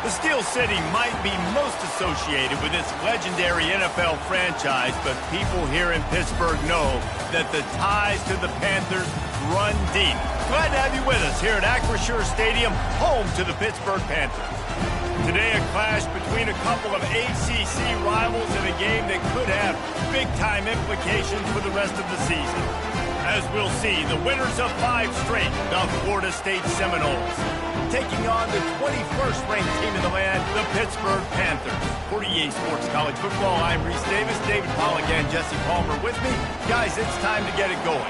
The Steel City might be most associated with this legendary NFL franchise, but people here in Pittsburgh know that the ties to the Panthers run deep. Glad to have you with us here at Acrisure Stadium, home to the Pittsburgh Panthers. Today, a clash between a couple of ACC rivals in a game that could have big-time implications for the rest of the season. As we'll see, the winners of 5 straight, the Florida State Seminoles, taking on the 21st ranked team in the land, the Pittsburgh Panthers. For EA Sports College Football, I'm Reese Davis, David Pollack and Jesse Palmer with me. Guys, it's time to get it going.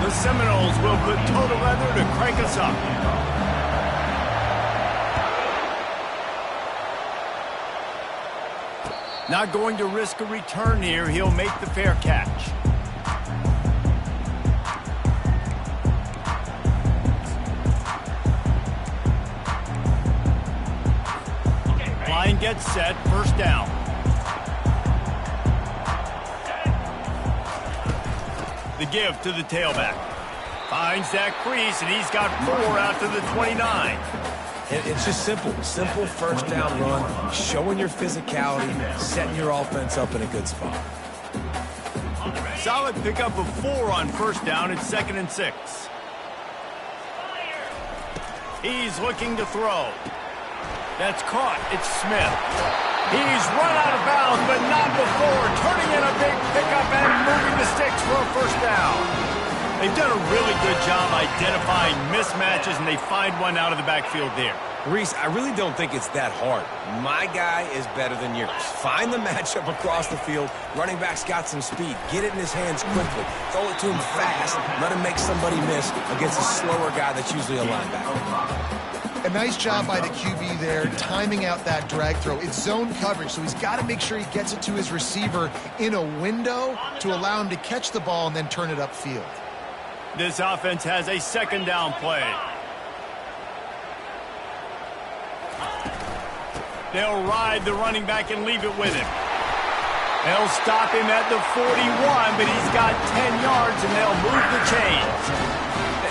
The Seminoles will put total leather to crank us up. Not going to risk a return here. He'll make the fair catch. Line gets set, first down. The give to the tailback. Finds that crease, and he's got 4 out to the 29. It's just simple first down run, showing your physicality, setting your offense up in a good spot. Solid pickup of 4 on first down. It's 2nd and 6. He's looking to throw. That's caught. It's Smith. He's run out of bounds, but not before turning in a big pickup and moving the sticks for a first down. They've done a really good job identifying mismatches, and they find one out of the backfield there. Reese, I really don't think it's that hard. My guy is better than yours. Find the matchup across the field. Running back's got some speed. Get it in his hands quickly. Throw it to him fast. Let him make somebody miss against a slower guy that's usually a linebacker. A nice job by the QB there, timing out that drag throw. It's zone coverage, so he's got to make sure he gets it to his receiver in a window to allow him to catch the ball and then turn it upfield. This offense has a 2nd down play. They'll ride the running back and leave it with him. They'll stop him at the 41, but he's got 10 yards, and they'll move the chains.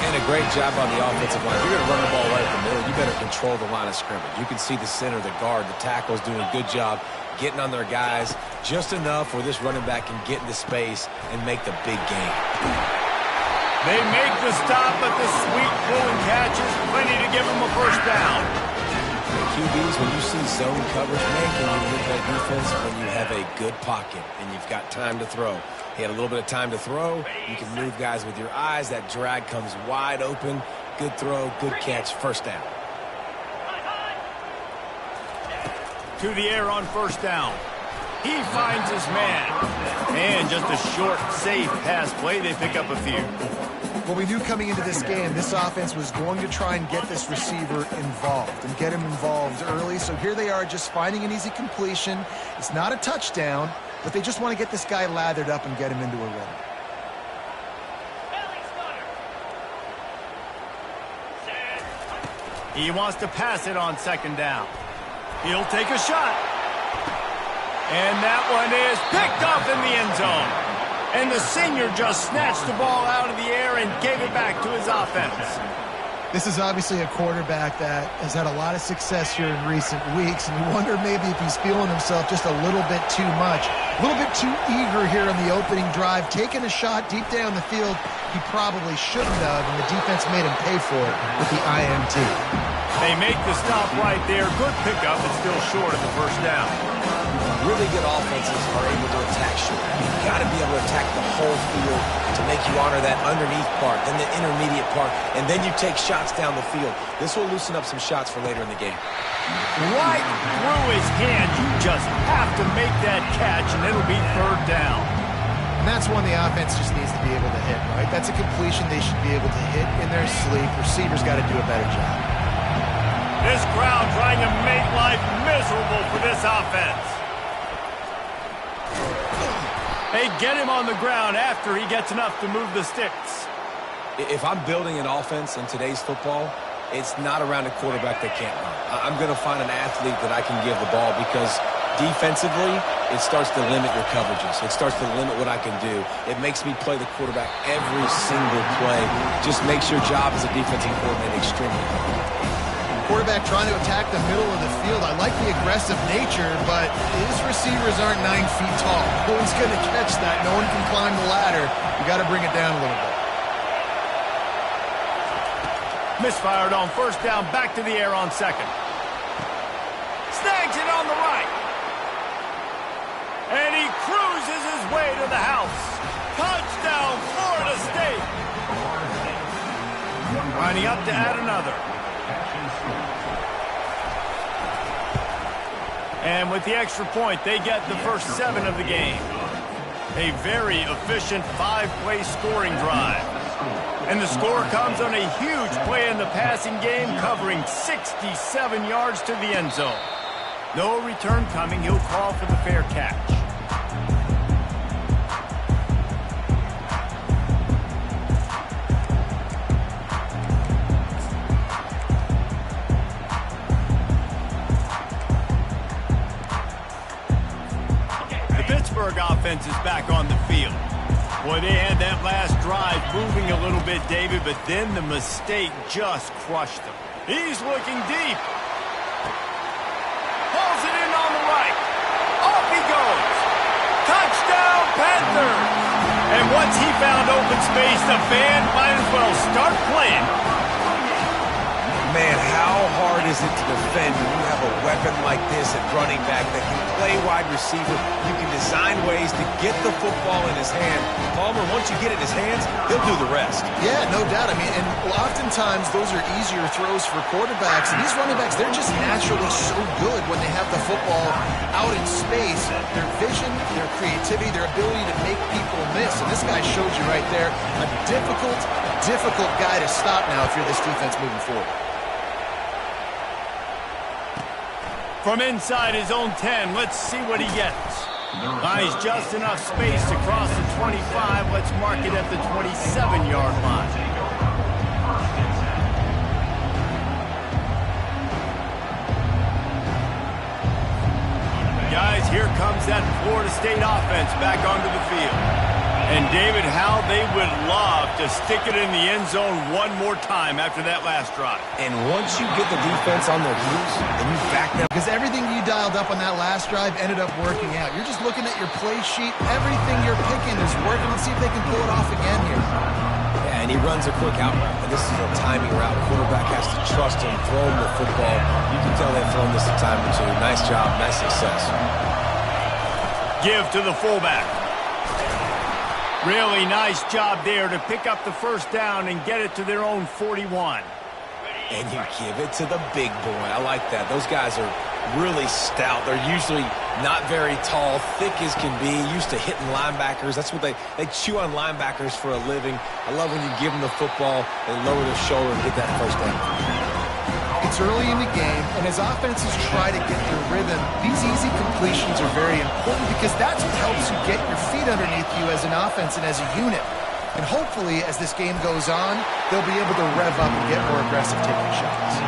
And a great job on the offensive line. You're going to run the ball right in the middle. You better control the line of scrimmage. You can see the center, the guard, the tackles doing a good job getting on their guys just enough where this running back can get into space and make the big game. They make the stop, but the sweet pulling catch is plenty to give them a first down. QBs, when you see zone coverage, man, can you move that defense when you have a good pocket and you've got time to throw? He had a little bit of time to throw. You can move guys with your eyes. That drag comes wide open. Good throw, good catch, first down. To the air on first down. He finds his man. And just a short, safe pass play. They pick up a few. Well, we knew coming into this game, this offense was going to try and get this receiver involved and get him involved early. So here they are just finding an easy completion. It's not a touchdown, but they just want to get this guy lathered up and get him into a rhythm. He wants to pass it on 2nd down. He'll take a shot. And that one is picked up in the end zone. And the senior just snatched the ball out of the air and gave it back to his offense. This is obviously a quarterback that has had a lot of success here in recent weeks, and you wonder maybe if he's feeling himself just a little bit too much, a little bit too eager here in the opening drive, taking a shot deep down the field he probably shouldn't have, and the defense made him pay for it with the INT. They make the stop right there. Good pickup, but still short of the first down. Really good offenses are able to attack short. You've got to be able to attack the whole field to make you honor that underneath part, then the intermediate part, and then you take shots down the field. This will loosen up some shots for later in the game. Right through his hand. You just have to make that catch, and it'll be 3rd down. And that's one the offense just needs to be able to hit, right? That's a completion they should be able to hit in their sleep. Receivers got to do a better job. This crowd trying to make life miserable for this offense. They get him on the ground after he gets enough to move the sticks. If I'm building an offense in today's football, it's not around a quarterback that can't run. I'm going to find an athlete that I can give the ball because defensively, it starts to limit your coverages. It starts to limit what I can do. It makes me play the quarterback every single play. Just makes your job as a defensive coordinator extremely hard. Quarterback trying to attack the middle of the field. I like the aggressive nature, but his receivers aren't 9 feet tall. No one's going to catch that. No one can climb the ladder. You got to bring it down a little bit. Misfired on first down, back to the air on second. Snags it on the right. And he cruises his way to the house. Touchdown, Florida State. Lining up to add another. And with the extra point, they get the first 7 of the game. A very efficient 5-play scoring drive. And the score comes on a huge play in the passing game, covering 67 yards to the end zone. No return coming. He'll call for the fair catch. Offense is back on the field. Boy, they had that last drive moving a little bit, David, but then the mistake just crushed them. He's looking deep. Pulls it in on the right. Off he goes. Touchdown, Panthers! And once he found open space, the band might as well start playing. Man, how hard is it to defend when you have a weapon like this at running back that can play wide receiver? You can design ways to get the football in his hand. Palmer, once you get it in his hands, he'll do the rest. Yeah, no doubt. I mean, and oftentimes those are easier throws for quarterbacks. And these running backs, they're just naturally so good when they have the football out in space. Their vision, their creativity, their ability to make people miss. And this guy showed you right there, a difficult guy to stop now if you're this defense moving forward. From inside his own 10, let's see what he gets. Buys just enough space to cross the 25. Let's mark it at the 27-yard line. Guys, here comes that Florida State offense back onto the field. And, David, how they would love to stick it in the end zone one more time after that last drive. And once you get the defense on their heels and you back them. Because everything you dialed up on that last drive ended up working out. You're just looking at your play sheet. Everything you're picking is working. Let's see if they can pull it off again here. Yeah, and he runs a quick out route. And this is a timing route. The quarterback has to trust him, throw him the football. You can tell they've thrown this a time or two. Nice job, nice success. Give to the fullback. Really nice job there to pick up the first down and get it to their own 41. And you give it to the big boy. I like that. Those guys are really stout. They're usually not very tall, thick as can be, used to hitting linebackers. That's what they chew on linebackers for a living. I love when you give them the football, they lower their shoulder and get that first down. It's early in the game, and as offenses try to get their rhythm, these easy completions are very important because that's what helps you get your feet underneath you as an offense and as a unit. And hopefully, as this game goes on, they'll be able to rev up and get more aggressive taking shots.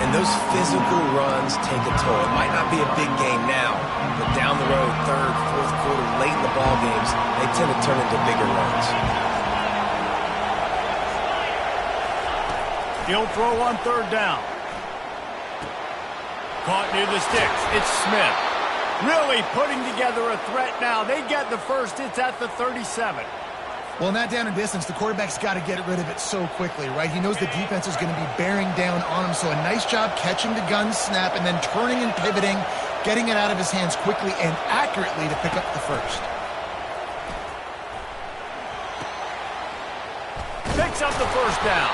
And those physical runs take a toll. It might not be a big game now, but down the road, third, fourth quarter, late in the ball games, they tend to turn into bigger runs. He'll throw on third down. Caught near the sticks. It's Smith. Really putting together a threat now. They get the first. It's at the 37. Well, in that down and distance, the quarterback's got to get rid of it so quickly, right? He knows the defense is going to be bearing down on him. So a nice job catching the gun snap and then turning and pivoting, getting it out of his hands quickly and accurately to pick up the first. Picks up the first down.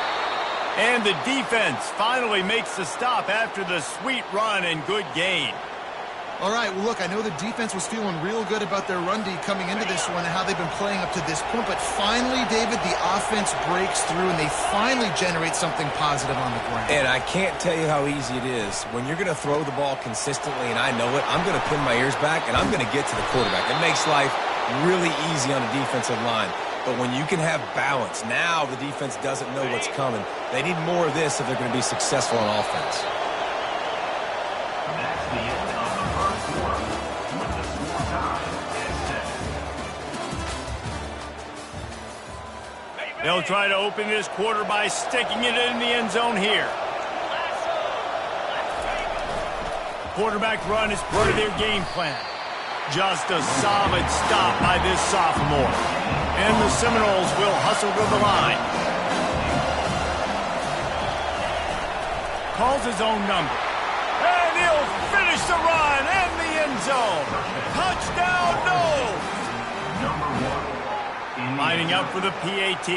And the defense finally makes the stop after the sweet run and good gain. All right, well, look, I know the defense was feeling real good about their run D coming into this one and how they've been playing up to this point. But finally, David, the offense breaks through and they finally generate something positive on the ground. And I can't tell you how easy it is. When you're going to throw the ball consistently, and I know it, I'm going to pin my ears back and I'm going to get to the quarterback. It makes life really easy on the defensive line. But when you can have balance, now the defense doesn't know what's coming. They need more of this if they're going to be successful on offense. They'll try to open this quarter by sticking it in the end zone here. Quarterback run is part of their game plan. Just a solid stop by this sophomore. And the Seminoles will hustle to the line. Calls his own number. And he'll finish the run in the end zone. Touchdown, Noles! Lining up for the PAT.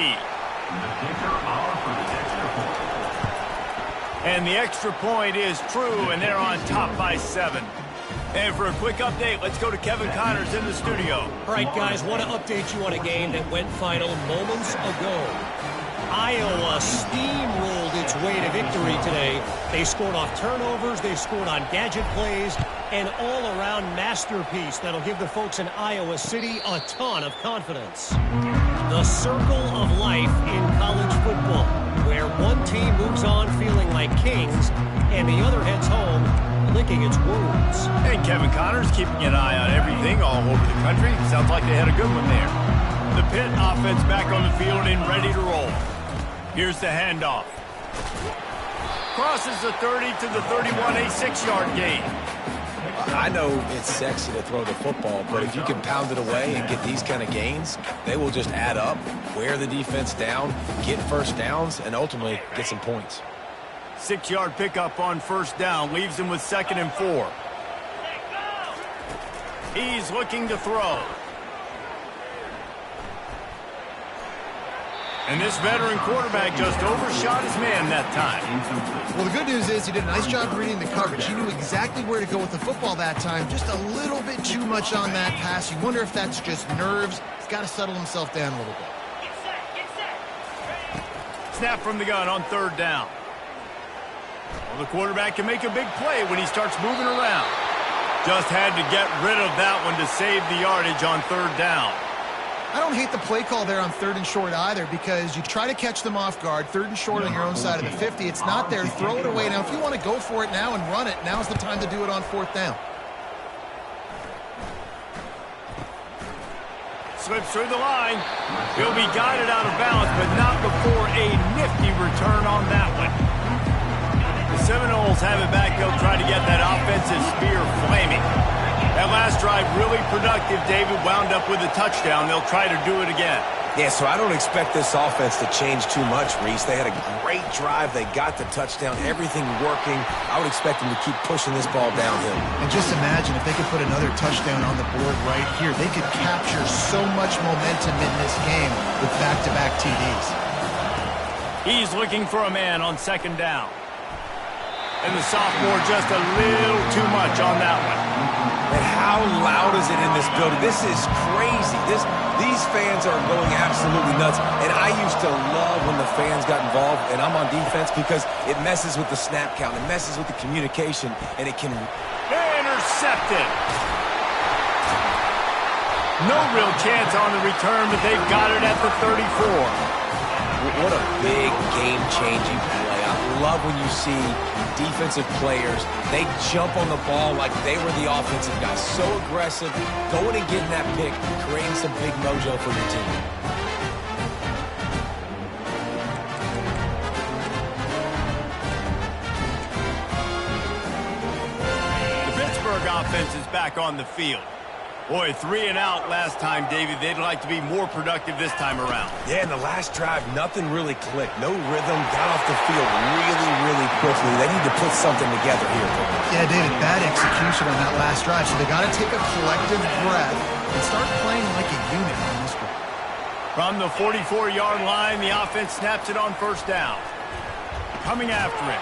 And the extra point is true, and they're on top by 7. And for a quick update, let's go to Kevin Connors in the studio. All right, guys, want to update you on a game that went final moments ago. Iowa steamrolled its way to victory today. They scored off turnovers, they scored on gadget plays, an all-around masterpiece that'll give the folks in Iowa City a ton of confidence. The circle of life in college football, where one team moves on feeling like kings and the other heads home licking its wounds. And Kevin Connors keeping an eye on everything all over the country. Sounds like they had a good one there. The Pitt offense back on the field and ready to roll. Here's the handoff. Crosses the 30 to the 31, a 6-yard gain. I know it's sexy to throw the football, but if you can pound it away and get these kind of gains, they will just add up, wear the defense down, get first downs, and ultimately get some points. 6-yard pickup on first down leaves him with 2nd and 4. He's looking to throw. And this veteran quarterback just overshot his man that time. Well, the good news is he did a nice job reading the coverage. He knew exactly where to go with the football that time. Just a little bit too much on that pass. You wonder if that's just nerves. He's got to settle himself down a little bit. Snap from the gun on 3rd down. Well, the quarterback can make a big play when he starts moving around. Just had to get rid of that one to save the yardage on 3rd down. I don't hate the play call there on 3rd and short either, because you try to catch them off guard. 3rd and short on your own side of the 50. It's not there. Throw it away. Now, if you want to go for it now and run it, now's the time to do it on 4th down. Slips through the line. He'll be guided out of bounds, but not before a nifty return on that one. The Seminoles have it back. They'll try to get that offensive spear flaming. That last drive really productive. David wound up with a touchdown. They'll try to do it again. Yeah, so I don't expect this offense to change too much, Reese. They had a great drive. They got the touchdown. Everything working. I would expect them to keep pushing this ball downhill. And just imagine if they could put another touchdown on the board right here. They could capture so much momentum in this game with back-to-back TDs. He's looking for a man on 2nd down. And the sophomore just a little too much on that one. And how loud is it in this building? This is crazy. These fans are going absolutely nuts. And I used to love when the fans got involved, and I'm on defense, because it messes with the snap count. It messes with the communication, and it can... Intercepted. No real chance on the return, but they've got it at the 34. What a big game-changing play. I love when you see defensive players, they jump on the ball like they were the offensive guys. So aggressive, going and getting that pick, creating some big mojo for your team. The Pittsburgh offense is back on the field. Boy, 3 and out last time, David. They'd like to be more productive this time around. Yeah, in the last drive, nothing really clicked. No rhythm, got off the field really, really quickly. They need to put something together here. Yeah, David, bad execution on that last drive. So they got to take a collective breath and start playing like a unit on this one. From the 44-yard line, the offense snaps it on 1st down. Coming after him.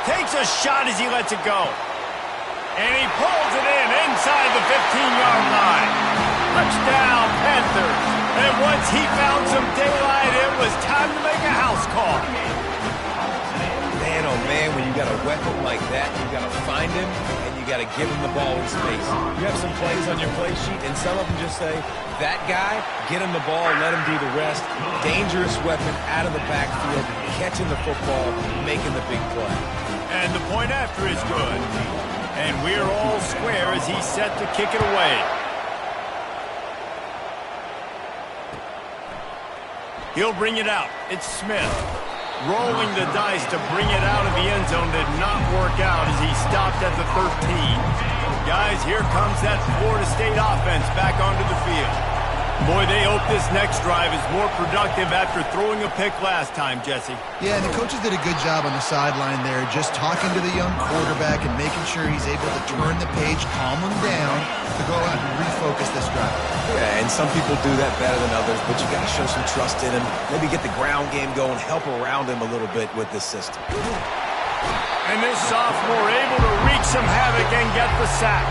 Takes a shot as he lets it go. And he pulls it in inside the 15-yard line. Touchdown, Panthers. And once he found some daylight, it was time to make a house call. Man, oh man, when you got a weapon like that, you got to find him, and you got to give him the ball in space. You have some plays on your play sheet, and some of them just say, that guy, get him the ball, let him do the rest. Dangerous weapon out of the backfield, catching the football, making the big play. And the point after is good. And we're all square as he's set to kick it away. He'll bring it out. It's Smith. Rolling the dice to bring it out of the end zone did not work out as he stopped at the 13. Guys, here comes that Florida State offense back onto the field. Boy, they hope this next drive is more productive after throwing a pick last time, Jesse. Yeah, and the coaches did a good job on the sideline there, just talking to the young quarterback and making sure he's able to turn the page, calm him down, to go out and refocus this drive. Yeah, and some people do that better than others, but you got to show some trust in him. Maybe get the ground game going, help around him a little bit with this system. And this sophomore able to wreak some havoc and get the sack.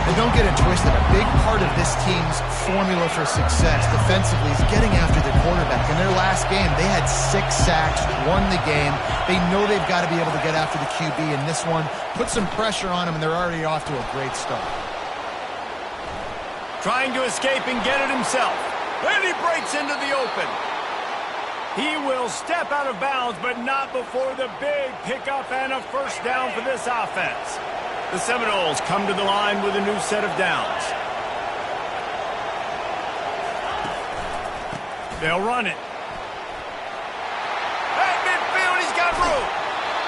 And don't get it twisted. A big part of this team's formula for success defensively is getting after the quarterback. In their last game, they had 6 sacks, won the game. They know they've got to be able to get after the QB in this one, put some pressure on him, and they're already off to a great start. Trying to escape and get it himself. And he breaks into the open. He will step out of bounds, but not before the big pickup and a first down for this offense. The Seminoles come to the line with a new set of downs. They'll run it. At midfield, he's got room.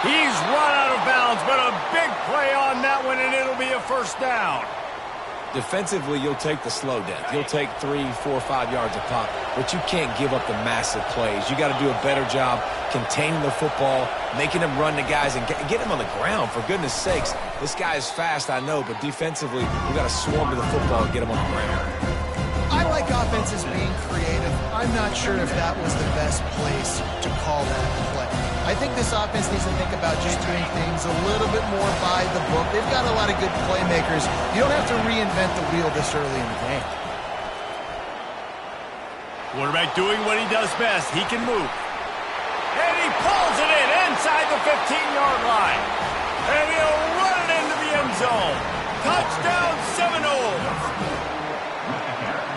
He's run out of bounds, but a big play on that one, and it'll be a first down. Defensively, you'll take the slow death. You'll take 3, 4, 5 yards a pop, but you can't give up the massive plays. You got to do a better job containing the football, making them run the guys, and get him on the ground. For goodness sakes, this guy is fast, I know, but defensively, we got to swarm to the football and get him on the ground. I like offenses being creative. I'm not sure if that was the best place to call that play. I think this offense needs to think about just doing things a little bit more by the book. They've got a lot of good playmakers. You don't have to reinvent the wheel this early in the game. Quarterback doing what he does best. He can move. And he pulls it in inside the 15-yard line. And he'll run it into the end zone. Touchdown, Seminoles.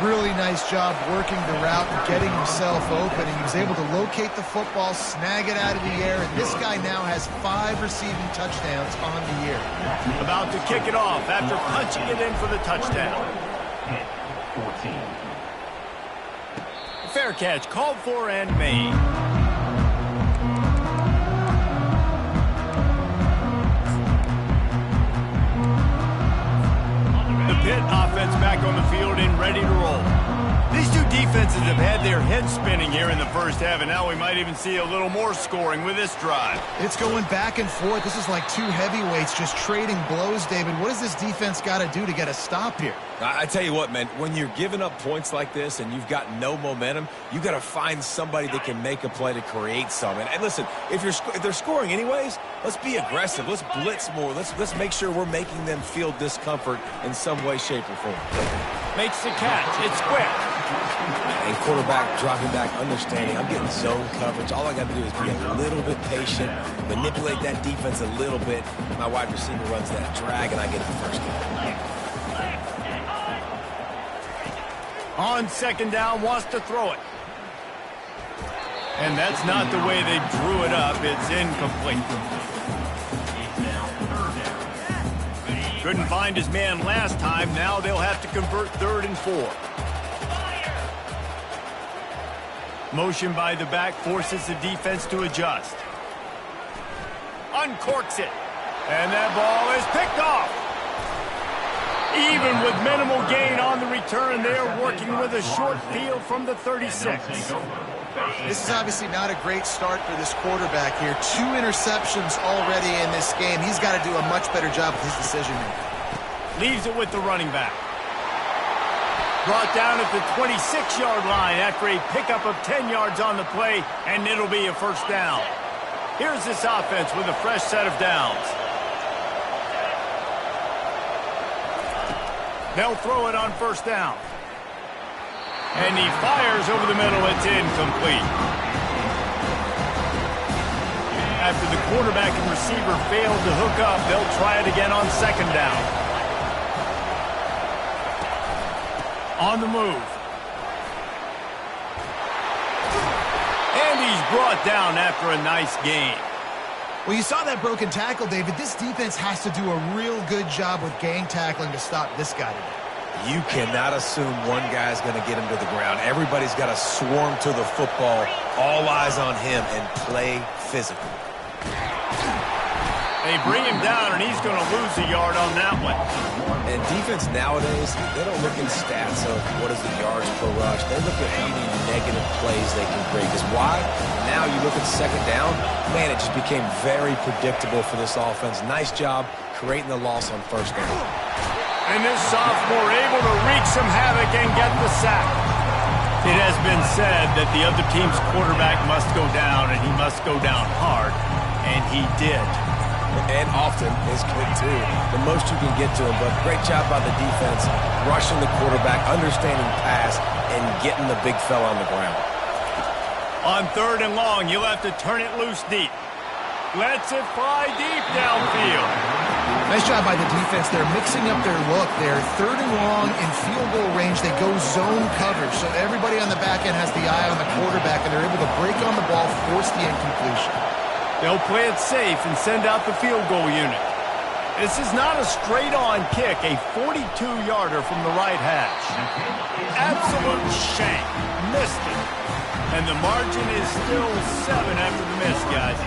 Really nice job working the route and getting himself open. And he was able to locate the football, snag it out of the air, and this guy now has 5 receiving touchdowns on the year. About to kick it off after punching it in for the touchdown. Fair catch called for and made. Pitt offense back on the field and ready to roll. These two defenses have had their heads spinning here in the first half, and now we might even see a little more scoring with this drive. It's going back and forth. This is like 2 heavyweights just trading blows, David. What does this defense got to do to get a stop here? I tell you what, man, when you're giving up points like this and you've got no momentum, you got to find somebody that can make a play to create some. And listen, if they're scoring anyways, let's be aggressive. Let's blitz more. Let's make sure we're making them feel discomfort in some way, shape, or form. Makes the catch. It's quick. And quarterback dropping back, understanding I'm getting zone coverage. All I got to do is be a little bit patient, manipulate that defense a little bit. My wide receiver runs that drag, and I get the first down. On second down, wants to throw it. And that's not the way they drew it up. It's incomplete. Couldn't find his man last time. Now they'll have to convert 3rd and 4. Motion by the back forces the defense to adjust. Uncorks it. And that ball is picked off. Even with minimal gain on the return, they are working with a short field from the 36. This is obviously not a great start for this quarterback here. 2 interceptions already in this game. He's got to do a much better job with his decision-making. Leaves it with the running back. Brought down at the 26-yard line after a pickup of 10 yards on the play, and it'll be a first down. Here's this offense with a fresh set of downs. They'll throw it on first down. And he fires over the middle. It's incomplete. After the quarterback and receiver failed to hook up, they'll try it again on second down. On the move. And he's brought down after a nice gain. Well, you saw that broken tackle, David. This defense has to do a real good job with gang tackling to stop this guy today. You cannot assume one guy's going to get him to the ground. Everybody's got to swarm to the football, all eyes on him, and play physical. They bring him down, and he's going to lose a yard on that one. And defense nowadays, they don't look at stats of what is the yards per rush. They look at how many negative plays they can create. Because why? Now you look at second down, man, it just became very predictable for this offense. Nice job creating the loss on first down. And this sophomore able to wreak some havoc and get the sack. It has been said that the other team's quarterback must go down, and he must go down hard, and he did. And often is good, too. The most you can get to him, but great job by the defense, rushing the quarterback, understanding pass, and getting the big fella on the ground. On 3rd and long, you'll have to turn it loose deep. Lets it fly deep downfield. Nice job by the defense. They're mixing up their look there. 3rd and long in field goal range. They go zone coverage, so everybody on the back end has the eye on the quarterback, and they're able to break on the ball, force the incompletion. They'll play it safe and send out the field goal unit. This is not a straight-on kick, a 42-yarder from the right hash. Absolute shank. Missed it. And the margin is still 7 after the miss, guys.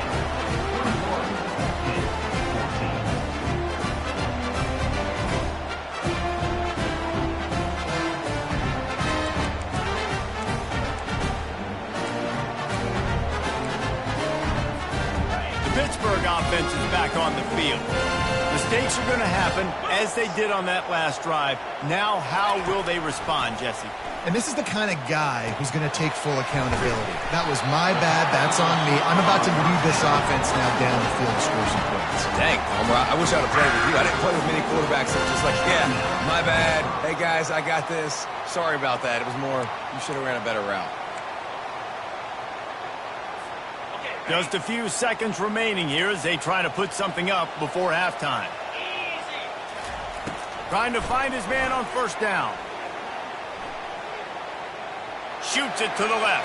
Pittsburgh offense is back on the field. Mistakes are going to happen, as they did on that last drive. Now, how will they respond, Jesse? And this is the kind of guy who's going to take full accountability. That was my bad. That's on me. I'm about to lead this offense now down the field to score some points. Dang, Palmer, I wish I would have played with you. I didn't play with many quarterbacks that were just like, yeah, my bad. Hey, guys, I got this. Sorry about that. It was more, you should have ran a better route. Just a few seconds remaining here as they try to put something up before halftime. Trying to find his man on 1st down. Shoots it to the left.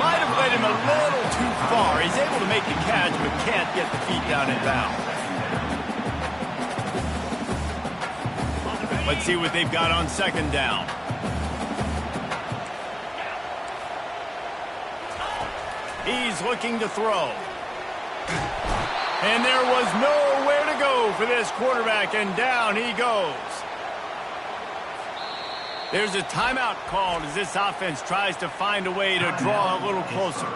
Might have led him a little too far. He's able to make the catch, but can't get the feet down in bounds. Let's see what they've got on 2nd down. He's looking to throw. And there was nowhere to go for this quarterback, and down he goes. There's a timeout called as this offense tries to find a way to draw a little closer.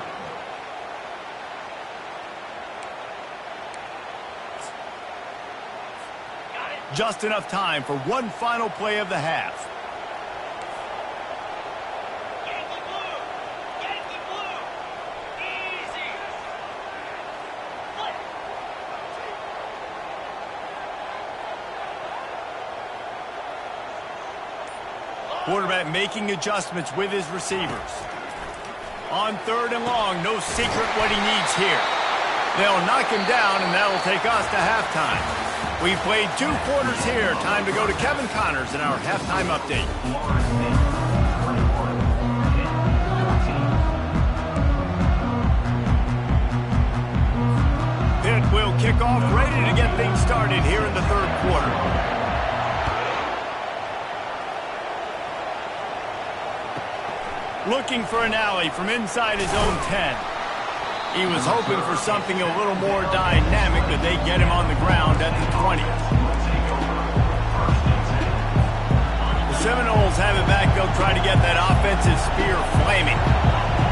Just enough time for one final play of the half. Quarterback making adjustments with his receivers. On 3rd and long, no secret what he needs here. They'll knock him down, and that'll take us to halftime. We've played 2 quarters here. Time to go to Kevin Connors in our halftime update. Pitt will kick off, ready to get things started here in the 3rd quarter. Looking for an alley from inside his own 10. He was hoping for something a little more dynamic, but they get him on the ground at the 20. The Seminoles have it back. They'll try to get that offensive spear flaming.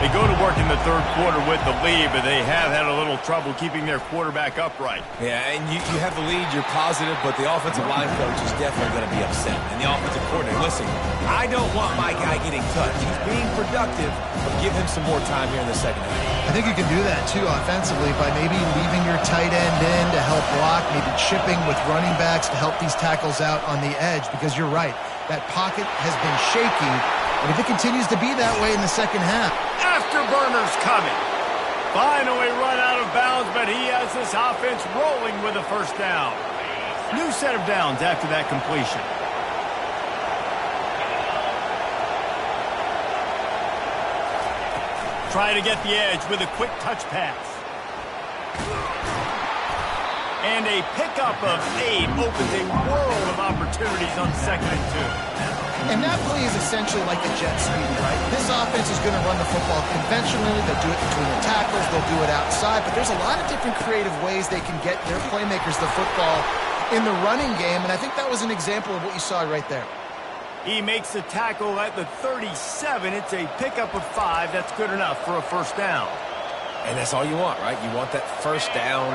They go to work in the 3rd quarter with the lead, but they have had a little trouble keeping their quarterback upright. Yeah, and you have the lead, you're positive, but the offensive line coach is definitely going to be upset. And the offensive coordinator, listen, I don't want my guy getting touched. He's being productive, but give him some more time here in the 2nd half. I think you can do that, too, offensively, by maybe leaving your tight end in to help block, maybe chipping with running backs to help these tackles out on the edge, because you're right. That pocket has been shaky, and if it continues to be that way in the 2nd half. Afterburner's coming. Finally run out of bounds, but he has this offense rolling with a 1st down. New set of downs after that completion. Try to get the edge with a quick touch pass. And a pickup of 8 opens a world of opportunities on 2nd and 2. And that play is essentially like the jet sweep, right? This offense is going to run the football conventionally. They'll do it between the tackles. They'll do it outside. But there's a lot of different creative ways they can get their playmakers the football in the running game. And I think that was an example of what you saw right there. He makes the tackle at the 37. It's a pickup of 5. That's good enough for a first down. And that's all you want, right? You want that first down,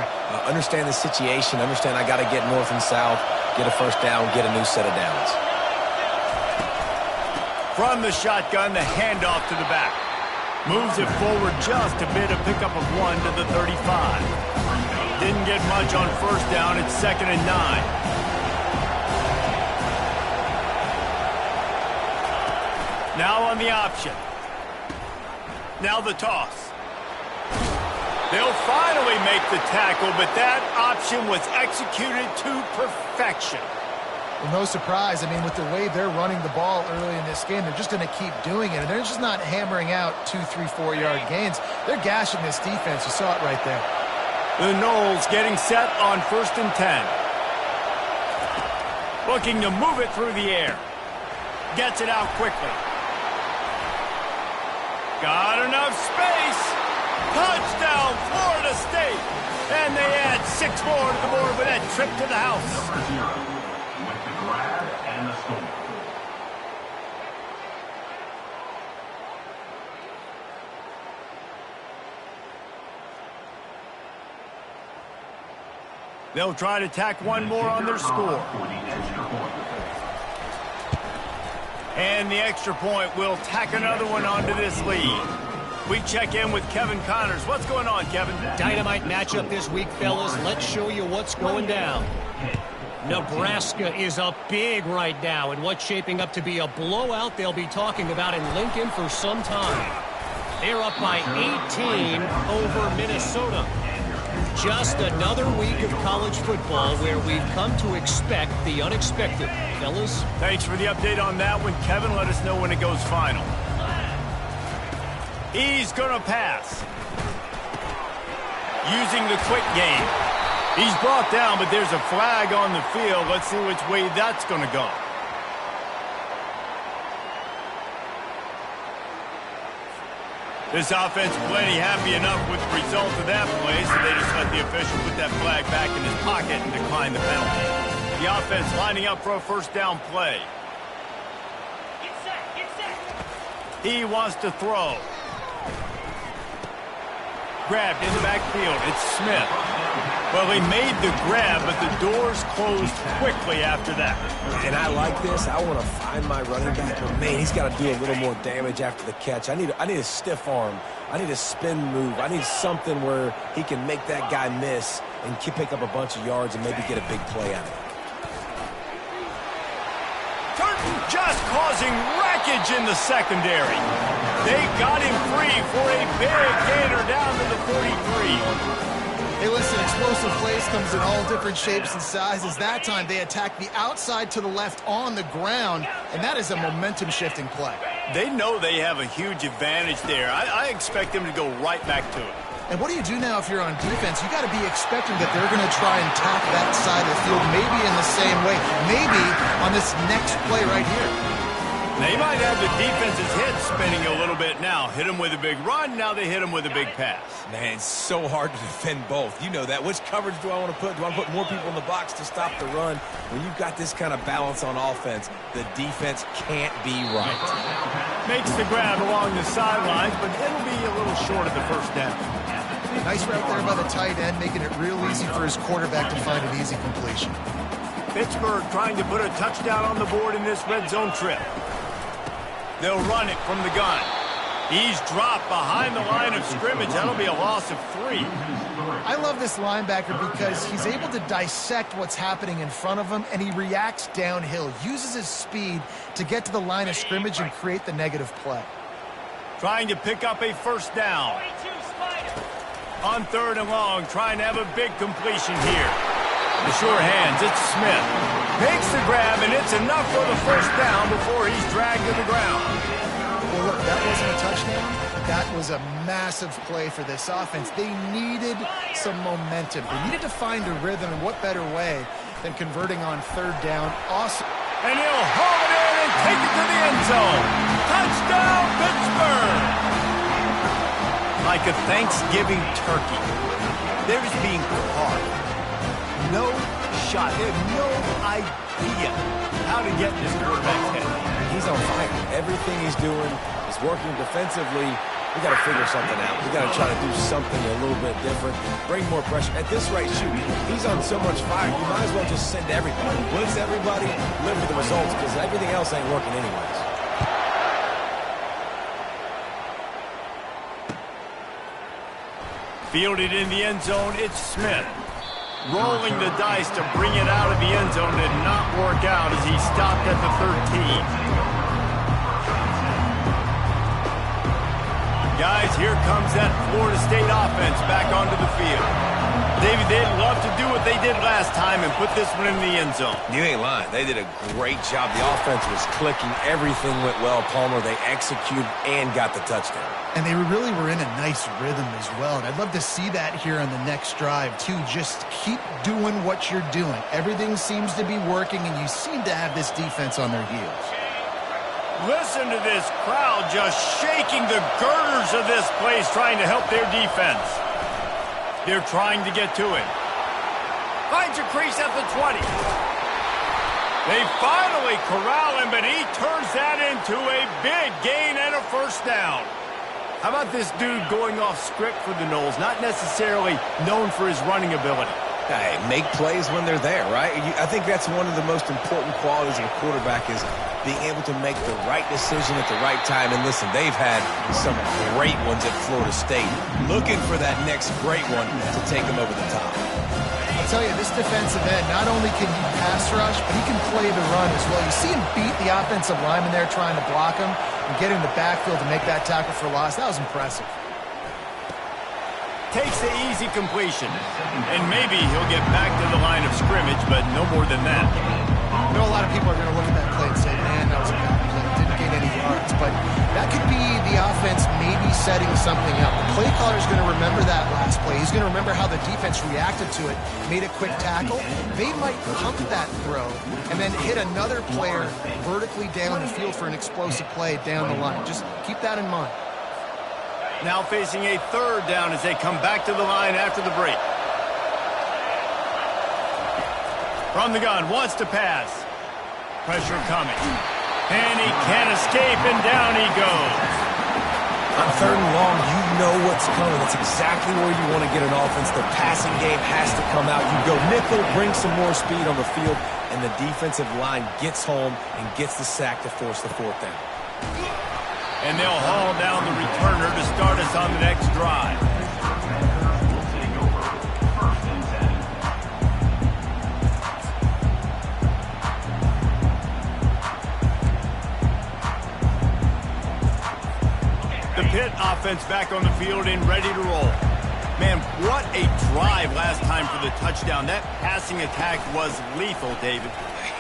understand the situation, understand I got to get north and south, get a first down, get a new set of downs. From the shotgun, the handoff to the back. Moves it forward just a bit, a pickup of 1 to the 35. Didn't get much on first down. It's 2nd and 9. Now on the option. Now the toss. They'll finally make the tackle, but that option was executed to perfection. Well, no surprise. I mean, with the way they're running the ball early in this game, they're just going to keep doing it. And they're just not hammering out 2, 3, 4-yard gains. They're gashing this defense. You saw it right there. The Noles getting set on 1st and 10. Looking to move it through the air. Gets it out quickly. Got enough space. Touchdown, Florida State. And they add 6 more to the board with that trip to the house. With the grab and the score. They'll try to tack one more on their score. And the extra point will tack another one onto this lead. We check in with Kevin Connors. What's going on, Kevin? Dynamite matchup this week, fellas. Let's show you what's going down. Nebraska is up big right now in what's shaping up to be a blowout they'll be talking about in Lincoln for some time. They're up by 18 over Minnesota. Just another week of college football where we've come to expect the unexpected. Fellas? Thanks for the update on that one, Kevin. Let us know when it goes final. He's going to pass. Using the quick game. He's brought down, but there's a flag on the field. Let's see which way that's going to go. This offense plenty happy enough with the result of that play, so they just let the official put that flag back in his pocket and decline the penalty. The offense lining up for a first down play. Get set, get set. He wants to throw. Grabbed in the backfield. It's Smith. Well, he made the grab, but the doors closed quickly after that. And I like this. I want to find my running back, but man, he's got to do a little more damage after the catch. I need a stiff arm. I need a spin move. I need something where he can make that guy miss and pick up a bunch of yards and maybe get a big play out of it. Turton just causing wreckage in the secondary. They got him free for a big gainer down to the 43. Hey, listen, explosive plays comes in all different shapes and sizes. That time they attacked the outside to the left on the ground, and that is a momentum-shifting play. They know they have a huge advantage there. I expect them to go right back to it. And what do you do now if you're on defense? You got to be expecting that they're going to try and tack that side of the field, maybe in the same way, maybe on this next play right here. They might have the defense's head spinning a little bit now. Hit them with a big run, now they hit them with a big pass. Man, it's so hard to defend both. You know that. Which coverage do I want to put? Do I want to put more people in the box to stop the run? When you've got this kind of balance on offense, the defense can't be right. Makes the grab along the sidelines, but it'll be a little short of the first down. Nice route there by the tight end, making it real easy for his quarterback to find an easy completion. Pittsburgh trying to put a touchdown on the board in this red zone trip. They'll run it from the gun. He's dropped behind the line of scrimmage. That'll be a loss of 3. I love this linebacker because he's able to dissect what's happening in front of him, and he reacts downhill, uses his speed to get to the line of scrimmage and create the negative play. Trying to pick up a first down. On 3rd and long, trying to have a big completion here. The sure hands, it's Smith. Makes the grab, and it's enough for the first down before he's dragged to the ground. Well, look, That wasn't a touchdown. That was a massive play for this offense. They needed some momentum. They needed to find a rhythm, and what better way than converting on third down. Awesome. And he'll haul it in and take it to the end zone. Touchdown, Pittsburgh! Like a Thanksgiving turkey, they're just being carved. No shot. They have no idea how to get in this quarterback's head. He's on fire. Everything he's doing is working defensively. We got to figure something out. We got to try to do something a little bit different. Bring more pressure. At this rate, shoot, he's on so much fire. You might as well just send everybody. Blitz everybody, live with the results, because everything else ain't working anyways. Fielded in the end zone, it's Smith. Rolling the dice to bring it out of the end zone did not work out as he stopped at the 13. Guys, here comes that Florida State offense back onto the field. David, they'd love to do what they did last time and put this one in the end zone. You ain't lying. They did a great job. The offense was clicking. Everything went well. Palmer, they executed and got the touchdown. And they really were in a nice rhythm as well. And I'd love to see that here on the next drive, too. Just keep doing what you're doing. Everything seems to be working, and you seem to have this defense on their heels. Listen to this crowd just shaking the girders of this place, trying to help their defense. They're trying to get to it. Finds a crease at the 20. They finally corral him, but he turns that into a big gain and a first down. How about this dude going off script for the Noles, not necessarily known for his running ability? Hey, make plays when they're there, right? I think that's one of the most important qualities of a quarterback is being able to make the right decision at the right time. And listen, they've had some great ones at Florida State. Looking for that next great one to take them over the top. I'll tell you, this defensive end, not only can he pass rush, but he can play the run as well. You see him beat the offensive lineman there trying to block him and get in the backfield to make that tackle for loss. That was impressive. Takes the easy completion, and maybe he'll get back to the line of scrimmage, but no more than that. I know a lot of people are going to look at that play and say, man, that was a bad play. Didn't gain any yards. But that could be the offense maybe setting something up. The play caller is going to remember that last play. He's going to remember how the defense reacted to it, made a quick tackle. They might pump that throw and then hit another player vertically down the field for an explosive play down the line. Just keep that in mind. Now facing a third down as they come back to the line after the break. From the gun, wants to pass. Pressure coming. And he can't escape, and down he goes. On third and long, you know what's coming. That's exactly where you want to get an offense. The passing game has to come out. You go nickel, bring some more speed on the field, and the defensive line gets home and gets the sack to force the fourth down. And they'll haul down the returner to start us on the next drive. The Pitt offense back on the field and ready to roll. Man, what a drive last time for the touchdown. That passing attack was lethal, David.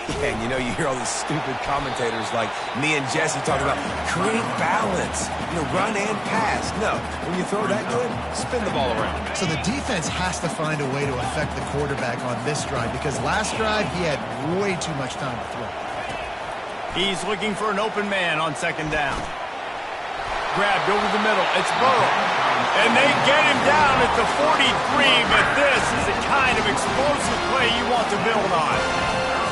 Yeah, and you hear all these stupid commentators like me and Jesse talking about create balance, run and pass. No, when you throw that good, spin the ball around. So the defense has to find a way to affect the quarterback on this drive because last drive he had way too much time to throw. He's looking for an open man on second down. Grabbed over the middle. It's Burrow. And they get him down at the 43, but this is the kind of explosive play you want to build on.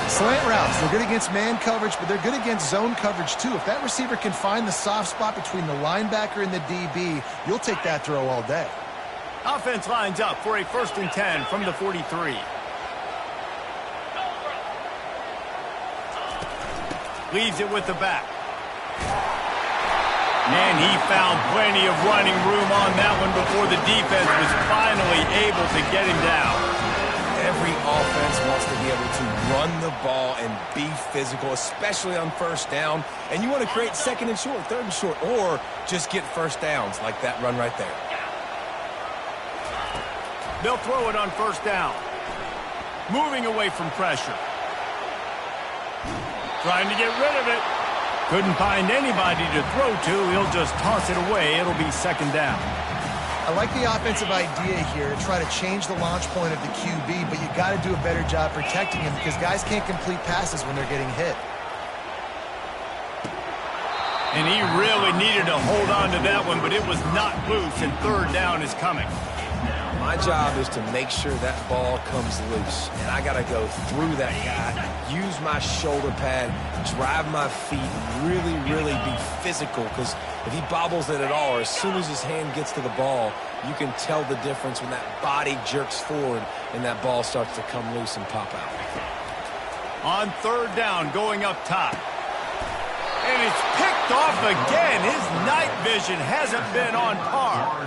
Slant routes, they're good against man coverage, but they're good against zone coverage too. If that receiver can find the soft spot between the linebacker and the DB, you'll take that throw all day. Offense lines up for a 1st and 10 from the 43. Leaves it with the back. And he found plenty of running room on that one before the defense was finally able to get him down. Every offense wants to be able to run the ball and be physical, especially on first down. And you want to create second and short, third and short, or just get first downs like that run right there. They'll throw it on first down. Moving away from pressure. Trying to get rid of it. Couldn't find anybody to throw to. He'll just toss it away. It'll be second down. I like the offensive idea here to try to change the launch point of the QB, but you got to do a better job protecting him because guys can't complete passes when they're getting hit. And he really needed to hold on to that one, but it was not loose, and third down is coming. My job is to make sure that ball comes loose, and I got to go through that guy, use my shoulder pad, drive my feet, and really be physical, because if he bobbles it at all, or as soon as his hand gets to the ball, you can tell the difference when that body jerks forward and that ball starts to come loose and pop out. On third down, going up top. And it's picked off again. His night vision hasn't been on par.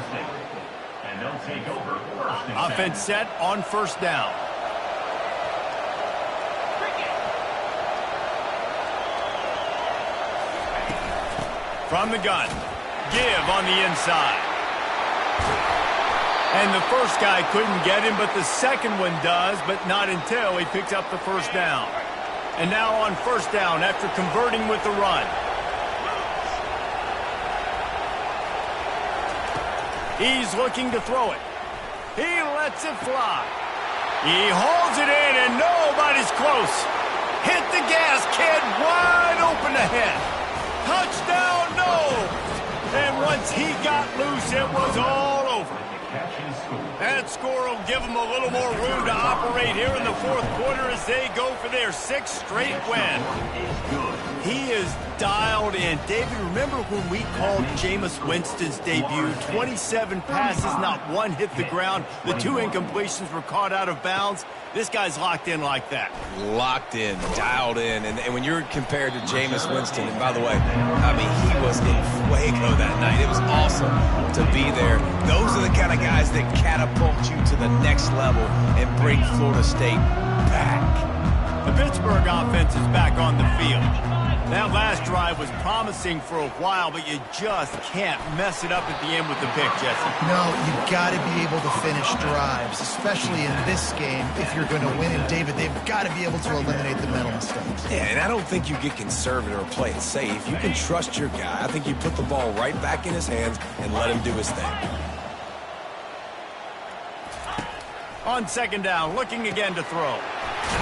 And they'll take over first and Offense set on first down. From the gun. Give on the inside. And the first guy couldn't get him, but the second one does, but not until he picks up the first down. And now on first down after converting with the run. He's looking to throw it. He lets it fly. He holds it in, and nobody's close. Hit the gas, kid. Wide open ahead. Touchdown, no. And once he got loose, it was all over. That score will give them a little more room to operate here in the fourth quarter as they go for their sixth straight win. He is dialed in. David, remember when we called Jameis Winston's debut? 27 passes, not one hit the ground. The 2 incompletions were caught out of bounds. This guy's locked in like that. Locked in, dialed in. And when you're compared to Jameis Winston, and by the way, I mean, he was in fuego that night. It was awesome to be there. Those are the kind of guys that catapult you to the next level and bring Florida State back. The Pittsburgh offense is back on the field. That last drive was promising for a while, but you just can't mess it up at the end with the pick, Jesse. No, you've got to be able to finish drives, especially in this game if you're going to win. And, David, they've got to be able to eliminate the mental mistakes. Yeah, and I don't think you get conservative or play it safe. You can trust your guy. I think you put the ball right back in his hands and let him do his thing. On second down, looking again to throw.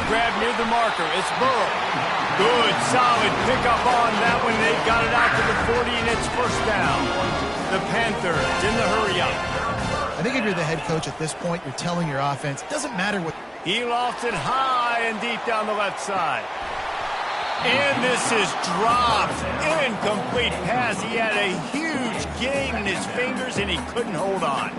Grab near the marker. It's Burrow. Good, solid pickup on that one. They've got it out to the 40, and it's first down. The Panthers in the hurry-up. I think if you're the head coach at this point, you're telling your offense, it doesn't matter what... He lofts it high and deep down the left side. And this is dropped. Incomplete pass. He had a huge gain in his fingers, and he couldn't hold on.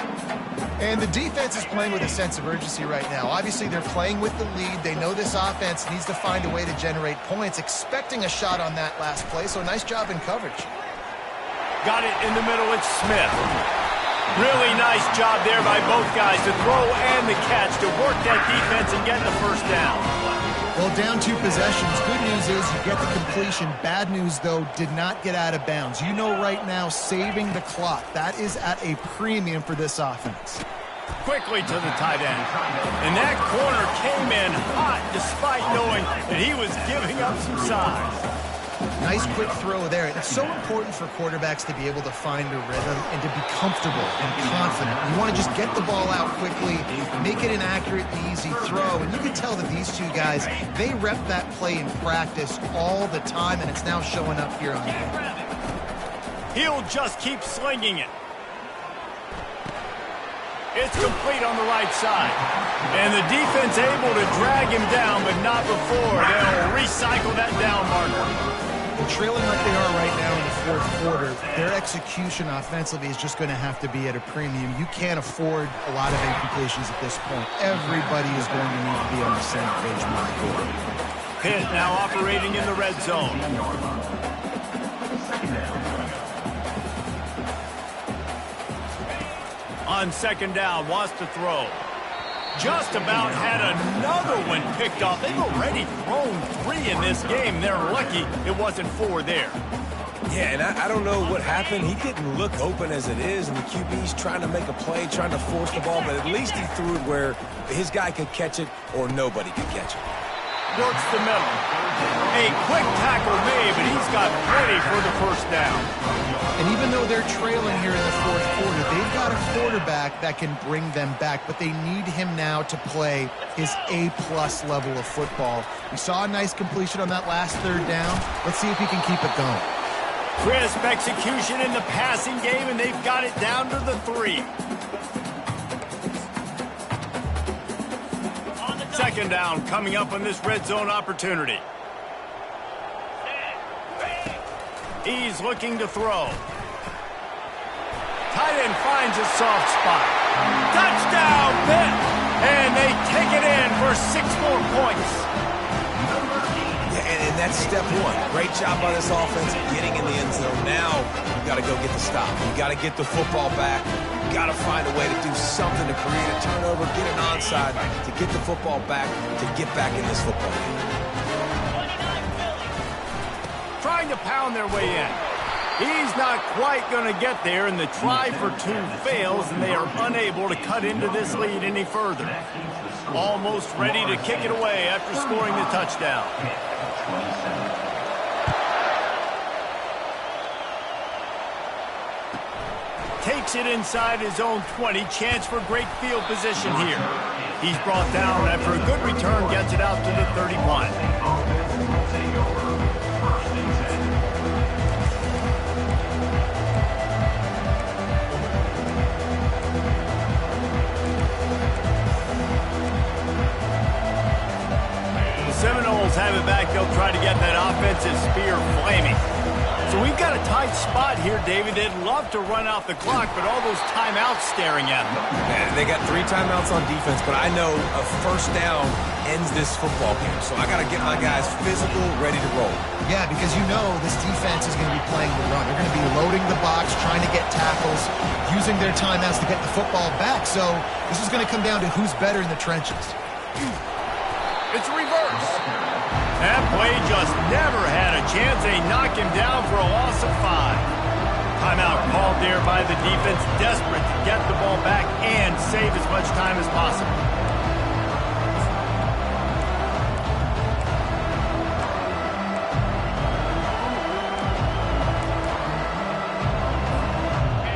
And the defense is playing with a sense of urgency right now. Obviously, they're playing with the lead. They know this offense needs to find a way to generate points, expecting a shot on that last play, so nice job in coverage. Got it in the middle. It's Smith. Really nice job there by both guys to throw and the catch to work that defense and get the first down. Well, down 2 possessions. Good news is you get the completion. Bad news, though, did not get out of bounds. You know right now, saving the clock. That is at a premium for this offense. Quickly to the tight end. And that corner came in hot despite knowing that he was giving up some size. Nice quick throw there. It's so important for quarterbacks to be able to find a rhythm and to be comfortable and confident. You want to just get the ball out quickly, make it an accurate, easy throw. And you can tell that these 2 guys, they rep that play in practice all the time, and it's now showing up here on game. He'll just keep slinging it. It's complete on the right side. And the defense able to drag him down, but not before. They'll recycle that down marker. Trailing like they are right now in the fourth quarter, their execution offensively is just going to have to be at a premium. You can't afford a lot of incompletions at this point. Everybody is going to need to be on the same page moving forward. Pitt now operating in the red zone. On second down, wants to throw. Just about had another one picked off. They've already thrown 3 in this game. They're lucky it wasn't 4 there. Yeah, and I don't know what happened. He didn't look open as it is, and the QB's trying to make a play, trying to force the ball, but at least he threw it where his guy could catch it or nobody could catch it. works the middle. A quick tackle made, but he's got plenty for the first down. And even though they're trailing here in the fourth quarter, they've got a quarterback that can bring them back, but they need him now to play his A-plus level of football. We saw a nice completion on that last third down. Let's see if he can keep it going. Crisp execution in the passing game, and they've got it down to the 3. Second down coming up on this red zone opportunity. He's looking to throw. Tight end finds a soft spot. Touchdown, Pitt! And they take it in for 6 more points. Yeah, and that's step one. Great job by this offense getting in the end zone. Now you got to go get the stop. You got to get the football back. You got to find a way to do something to create a turnover, get an onside, to get the football back, to get back in this football game. Trying to pound their way in. He's not quite going to get there, and the try for 2 fails, and they are unable to cut into this lead any further. Almost ready to kick it away after scoring the touchdown. Takes it inside his own 20. Chance for great field position here. He's brought down after a good return, gets it out to the 31. Seminoles have it back. They'll try to get that offensive spear flaming. So we've got a tight spot here, David. They'd love to run out the clock, but all those timeouts staring at them. Man, they got 3 timeouts on defense, but I know a first down ends this football game. So I got to get my guys physical, ready to roll. Yeah, because you know this defense is going to be playing the run. They're going to be loading the box, trying to get tackles, using their timeouts to get the football back. So this is going to come down to who's better in the trenches. It's reverse. That play just never had a chance. They knock him down for a loss of 5. Timeout called there by the defense, desperate to get the ball back and save as much time as possible.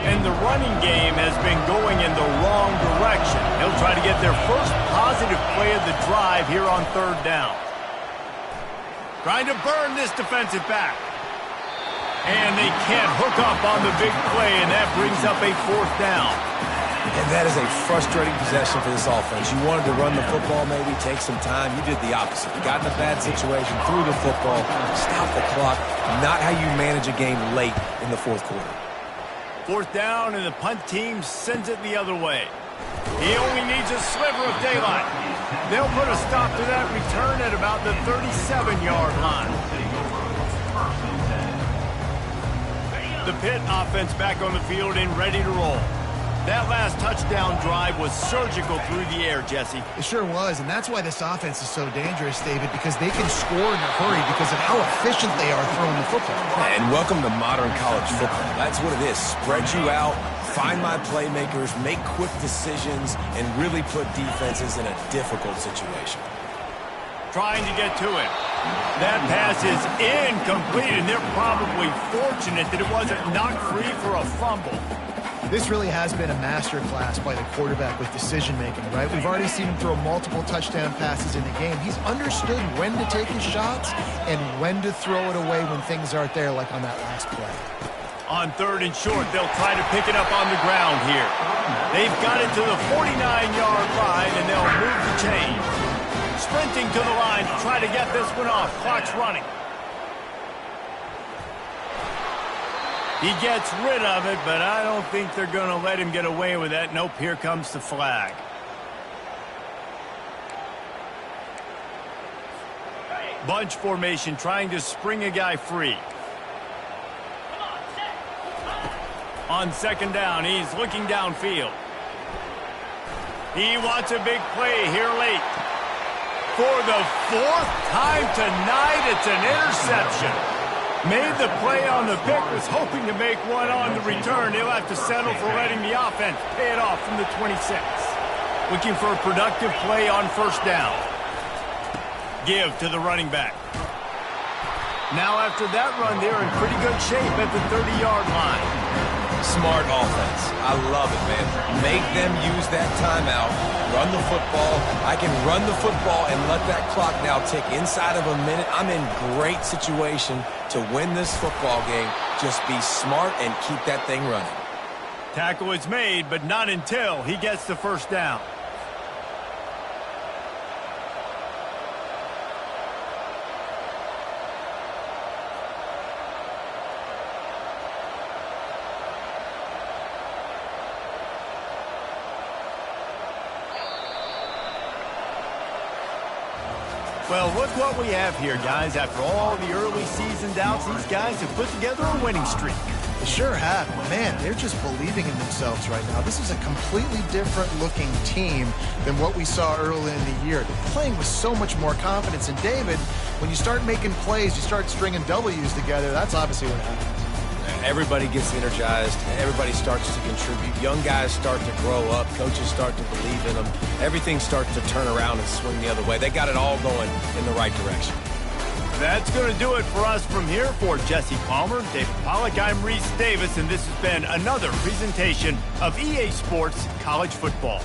And the running game has been going in the wrong direction. They'll try to get their first positive play of the drive here on 3rd down. Trying to burn this defensive back. And they can't hook up on the big play, and that brings up a 4th down. And that is a frustrating possession for this offense. You wanted to run the football, maybe take some time. You did the opposite. You got in a bad situation, threw the football, stopped the clock. Not how you manage a game late in the 4th quarter. 4th down, and the punt team sends it the other way. He only needs a sliver of daylight. They'll put a stop to that return at about the 37-yard line. The Pitt offense back on the field and ready to roll. That last touchdown drive was surgical through the air, Jesse. It sure was, and that's why this offense is so dangerous, David, because they can score in a hurry because of how efficient they are throwing the football. And welcome to modern college football. That's what it is. Spread you out, find my playmakers, make quick decisions, and really put defenses in a difficult situation. Trying to get to it. That pass is incomplete, and they're probably fortunate that it wasn't knocked free for a fumble. This really has been a masterclass by the quarterback with decision-making, right? We've already seen him throw multiple touchdown passes in the game. He's understood when to take his shots and when to throw it away when things aren't there, like on that last play. On 3rd and short, they'll try to pick it up on the ground here. They've got it to the 49-yard line, and they'll move the chain. Sprinting to the line to try to get this one off. Clock's running. He gets rid of it, but I don't think they're going to let him get away with that. Nope, here comes the flag. Bunch formation trying to spring a guy free. On 2nd down, he's looking downfield. He wants a big play here late. For the 4th time tonight, it's an interception. Made the play on the pick, was hoping to make one on the return. He'll have to settle for letting the offense pay it off from the 26. Looking for a productive play on 1st down. give to the running back. Now after that run, they're in pretty good shape at the 30-yard line. Smart offense. I love it, man. Make them use that timeout. Run the football. I can run the football and let that clock now tick inside of a minute. I'm in great situation to win this football game. Just be smart and keep that thing running. Tackle is made, but not until he gets the first down. Well, look what we have here, guys. After all the early season doubts, these guys have put together a winning streak. They sure have. Man, they're just believing in themselves right now. This is a completely different looking team than what we saw early in the year. They're playing with so much more confidence. And David, when you start making plays, you start stringing W's together, that's obviously what happens. Everybody gets energized. Everybody starts to contribute. Young guys start to grow up. Coaches start to believe in them. Everything starts to turn around and swing the other way. They got it all going in the right direction. That's going to do it for us from here. For Jesse Palmer, David Pollack, I'm Reese Davis, and this has been another presentation of EA Sports College Football.